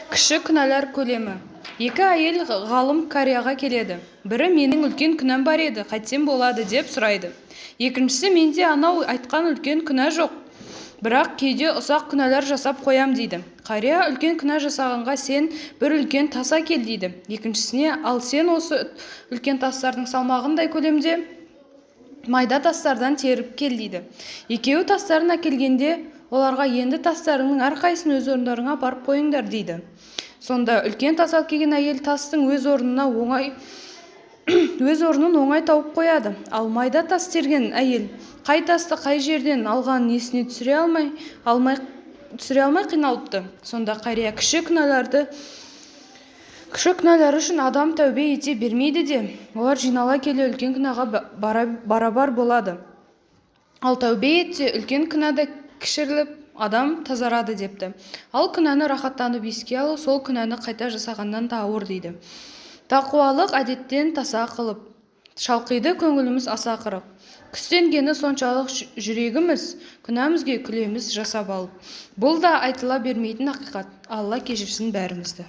Кіші күнәлар көлемі. Екі әйел ғалым қарияға келеді. Бірі менің үлкен күнәм бар еді, қайтсем болады деп сұрайды. Екіншісі менде анау айтқан үлкен күнә жоқ. Бірақ кейде ұсақ күнәлар жасап қоям дейді. Қария үлкен күнә жасағанға сен бір үлкен тас әкел дейді. Екіншісіне ал сен осы үлкен тастардың салмағындай көлемде майда тастардан теріп кел дейді. Екеуі тастарын әкелгенде оларға енді тастарыңның әрқайсысын өз орындарыңа барып қойыңдар дейді. Сонда үлкен тас әкелген әйел тастың өз орнын оңай тауып қояды. Ал майда тас терген әйел қай тасты қай жерден алғанын есіне түсіре алмай қиналыпты. Сонда қария кіші күнәлар үшін адам тәубе ете бермейді де, олар жинала келе үлкен күнәға барабар болады. Ал тәубе етсе үлкен күнәда кішіріліп, адам тазарады депті. Ал күнәні рахаттанып еске алу сол күнәні қайта жасағаннан да ауыр дейді. Тақуалық әдеттен таса қылып, шалқиды көңіліміз аса қырық. Күстенгені соншалық жүрегіміз, күнәмізге күлеміз жасап алып. Бұл да айтыла бермейтін ақиқат. Алла кешірсін бәрімізді.